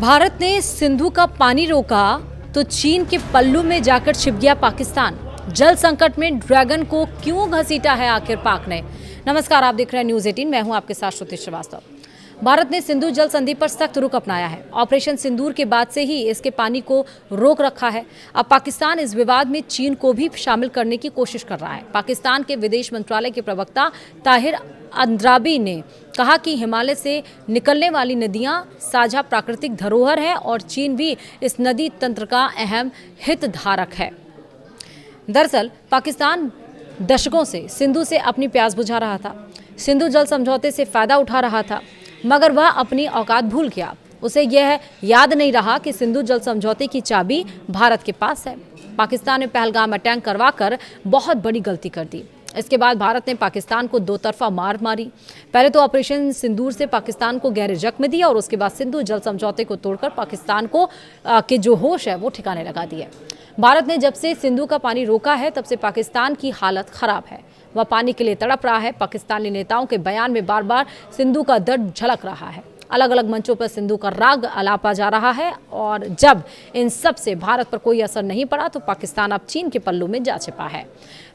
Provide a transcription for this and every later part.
भारत ने सिंधु का पानी रोका तो चीन के पल्लू में जाकर छिप गया पाकिस्तान। जल संकट में ड्रैगन को क्यों घसीटा है आखिर पाक ने। नमस्कार, आप देख रहे हैं न्यूज 18। मैं हूं आपके साथ श्रुति श्रीवास्तव। भारत ने सिंधु जल संधि पर सख्त रुख अपनाया है। ऑपरेशन सिंदूर के बाद से ही इसके पानी को रोक रखा है। अब पाकिस्तान इस विवाद में चीन को भी शामिल करने की कोशिश कर रहा है। पाकिस्तान के विदेश मंत्रालय के प्रवक्ता ताहिर अंद्राबी ने कहा कि हिमालय से निकलने वाली नदियां साझा प्राकृतिक धरोहर है और चीन भी इस नदी तंत्र का अहम हितधारक है। दरअसल पाकिस्तान दशकों से सिंधु से अपनी प्यास बुझा रहा था, सिंधु जल समझौते से फायदा उठा रहा था, मगर वह अपनी औकात भूल गया। उसे यह याद नहीं रहा कि सिंधु जल समझौते की चाबी भारत के पास है। पाकिस्तान ने पहलगाम अटैक करवाकर बहुत बड़ी गलती कर दी। इसके बाद भारत ने पाकिस्तान को दो तरफा मार मारी। पहले तो ऑपरेशन सिंदूर से पाकिस्तान को गहरे जख्म दिया और उसके बाद सिंधु जल समझौते को तोड़कर पाकिस्तान को के जो होश है वो ठिकाने लगा दिए। भारत ने जब से सिंधु का पानी रोका है तब से पाकिस्तान की हालत खराब है। वह पानी के लिए तड़प रहा है। पाकिस्तानी नेताओं के बयान में बार बार सिंधु का दर्द झलक रहा है। अलग अलग मंचों पर सिंधु का राग अलापा जा रहा है और जब इन सब से भारत पर कोई असर नहीं पड़ा तो पाकिस्तान अब चीन के पल्लू में जा छिपा है।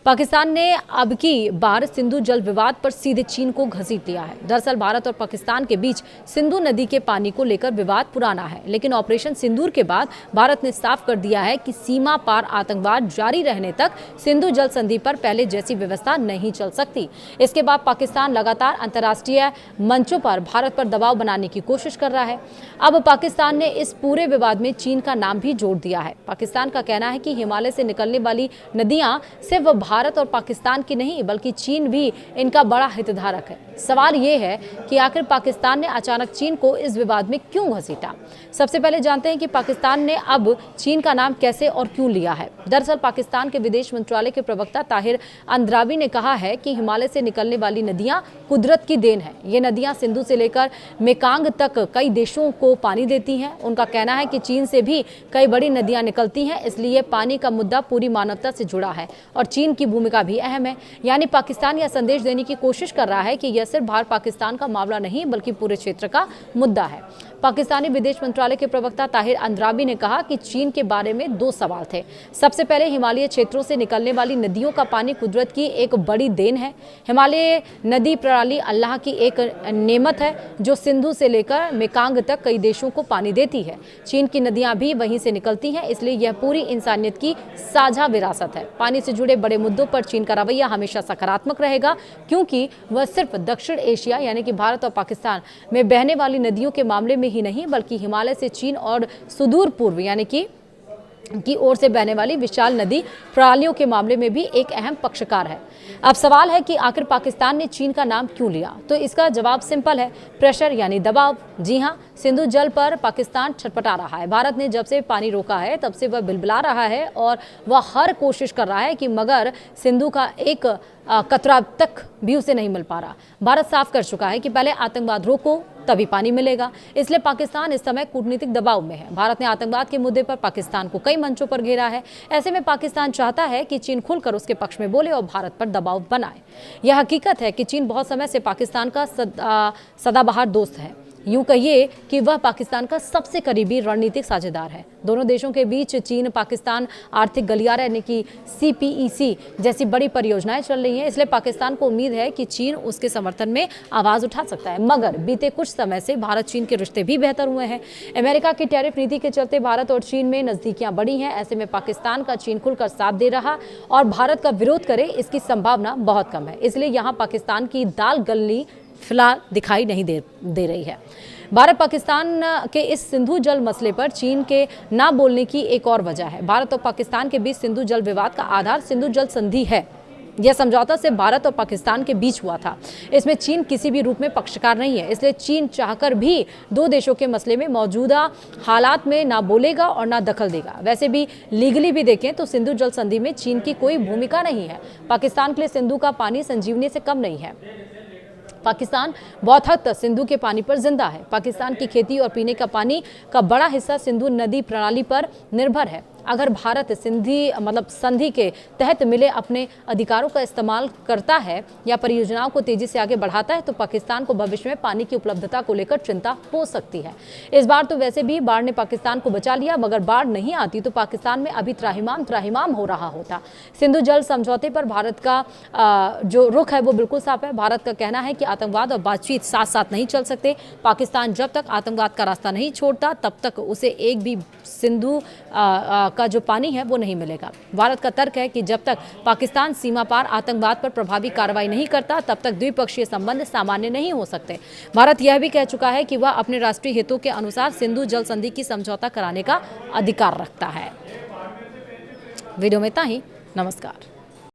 पाकिस्तान ने अब की बार सिंधु जल विवाद पर सीधे चीन को घसीट लिया है। दरअसल भारत और पाकिस्तान के बीच सिंधु नदी के पानी को लेकर विवाद पुराना है, लेकिन ऑपरेशन सिंदूर के बाद भारत ने साफ कर दिया है कि सीमा पार आतंकवाद जारी रहने तक सिंधु जल संधि पर पहले जैसी व्यवस्था नहीं चल सकती। इसके बाद पाकिस्तान लगातार अंतर्राष्ट्रीय मंचों पर भारत पर दबाव बनाने की कोशिश कर रहा है। अब पाकिस्तान ने इस पूरे विवाद में चीन का नाम भी जोड़ दिया है। पाकिस्तान का कहना है कि हिमालय से निकलने वाली नदियां सिर्फ भारत और पाकिस्तान की नहीं बल्कि चीन भी इनका बड़ा हितधारक है। सवाल ये है कि आखिर पाकिस्तान ने अचानक चीन को इस विवाद में क्यों घसीटा। सबसे पहले जानते हैं कि पाकिस्तान ने अब चीन का नाम कैसे और क्यों लिया है। दरअसल पाकिस्तान के विदेश मंत्रालय के प्रवक्ता ताहिर अंद्राबी ने कहा है कि हिमालय से निकलने वाली नदियां कुदरत की देन है। ये नदियां सिंधु से लेकर मेकांग तक कई देशों को पानी देती हैं। उनका कहना है कि चीन से भी कई बड़ी नदियां निकलती हैं, इसलिए पानी का मुद्दा पूरी मानवता से जुड़ा है और चीन की भूमिका भी अहम है। यानी पाकिस्तान यह संदेश देने की कोशिश कर रहा है कि यह सिर्फ भारत पाकिस्तान का मामला नहीं बल्कि पूरे क्षेत्र का मुद्दा है। पाकिस्तानी विदेश मंत्रालय के प्रवक्ता ताहिर अंद्राबी ने कहा कि चीन के बारे में दो सवाल थे। सबसे पहले हिमालयी क्षेत्रों से निकलने वाली नदियों का पानी कुदरत की एक बड़ी देन है। हिमालय नदी प्रणाली अल्लाह की एक नेमत है जो सिंधु से लेकर मेकांग तक कई देशों को पानी देती है। चीन की नदियां भी वहीं से निकलती हैं, इसलिए यह पूरी इंसानियत की साझा विरासत है। पानी से जुड़े बड़े मुद्दों पर चीन का रवैया हमेशा सकारात्मक रहेगा, क्योंकि वह सिर्फ दक्षिण एशिया यानी कि भारत और पाकिस्तान में बहने वाली नदियों के मामले में ही नहीं बल्कि हिमालय से चीन और सुदूर पूर्व यानी की ओर से बहने वाली विशाल नदी प्रणालियों के मामले में भी एक अहम पक्षकार है। अब सवाल है कि आखिर पाकिस्तान ने चीन का नाम क्यों लिया, तो इसका जवाब सिंपल है, प्रेशर यानी दबाव। जी हां, सिंधु जल पर पाकिस्तान छटपटा रहा है। भारत ने जब से पानी रोका है तब से वह बिलबिला रहा है और वह हर कोशिश कर रहा है कि मगर सिंधु का एक कतरा तक भी उसे नहीं मिल पा रहा। भारत साफ कर चुका है कि पहले आतंकवाद रोको तभी पानी मिलेगा, इसलिए पाकिस्तान इस समय कूटनीतिक दबाव में है। भारत ने आतंकवाद के मुद्दे पर पाकिस्तान को कई मंचों पर घेरा है। ऐसे में पाकिस्तान चाहता है कि चीन खुलकर उसके पक्ष में बोले और भारत पर दबाव बनाए। यह हकीकत है कि चीन बहुत समय से पाकिस्तान का सदाबहार दोस्त है। यूं कहिए कि वह पाकिस्तान का सबसे करीबी रणनीतिक साझेदार है। दोनों देशों के बीच चीन पाकिस्तान आर्थिक गलियारा यानी कि CPEC जैसी बड़ी परियोजनाएं चल रही हैं, इसलिए पाकिस्तान को उम्मीद है कि चीन उसके समर्थन में आवाज उठा सकता है। मगर बीते कुछ समय से भारत चीन के रिश्ते भी बेहतर हुए हैं। अमेरिका की टैरिफ नीति के चलते भारत और चीन में नजदीकियां बढ़ी हैं। ऐसे में पाकिस्तान का चीन खुलकर साथ दे रहा और भारत का विरोध करे इसकी संभावना बहुत कम है। इसलिए यहाँ पाकिस्तान की दाल गलनी फिलहाल दिखाई नहीं दे रही है। भारत पाकिस्तान के इस सिंधु जल मसले पर चीन के ना बोलने की एक और वजह है। भारत और पाकिस्तान के बीच सिंधु जल विवाद का आधार सिंधु जल संधि है। यह समझौता से भारत और पाकिस्तान के बीच हुआ था। इसमें चीन किसी भी रूप में पक्षकार नहीं है, इसलिए चीन चाहकर भी दो देशों के मसले में मौजूदा हालात में ना बोलेगा और ना दखल देगा। वैसे भी लीगली भी देखें तो सिंधु जल संधि में चीन की कोई भूमिका नहीं है। पाकिस्तान के लिए सिंधु का पानी संजीवनी से कम नहीं है। पाकिस्तान बहुत हद तक सिंधु के पानी पर जिंदा है। पाकिस्तान की खेती और पीने का पानी का बड़ा हिस्सा सिंधु नदी प्रणाली पर निर्भर है। अगर भारत संधि के तहत मिले अपने अधिकारों का इस्तेमाल करता है या परियोजनाओं को तेजी से आगे बढ़ाता है तो पाकिस्तान को भविष्य में पानी की उपलब्धता को लेकर चिंता हो सकती है। इस बार तो वैसे भी बाढ़ ने पाकिस्तान को बचा लिया, मगर बाढ़ नहीं आती तो पाकिस्तान में अभी त्राहिमाम हो रहा होता। सिंधु जल समझौते पर भारत का जो रुख है वो बिल्कुल साफ है। भारत का कहना है कि आतंकवाद और बातचीत साथ साथ नहीं चल सकते। पाकिस्तान जब तक आतंकवाद का रास्ता नहीं छोड़ता तब तक उसे एक भी सिंधु का जो पानी है वो नहीं मिलेगा। भारत का तर्क है कि जब तक पाकिस्तान सीमा पार आतंकवाद पर प्रभावी कार्रवाई नहीं करता तब तक द्विपक्षीय संबंध सामान्य नहीं हो सकते। भारत यह भी कह चुका है कि वह अपने राष्ट्रीय हितों के अनुसार सिंधु जल संधि की समझौता कराने का अधिकार रखता है। वीडियो में इतना ही। नमस्कार।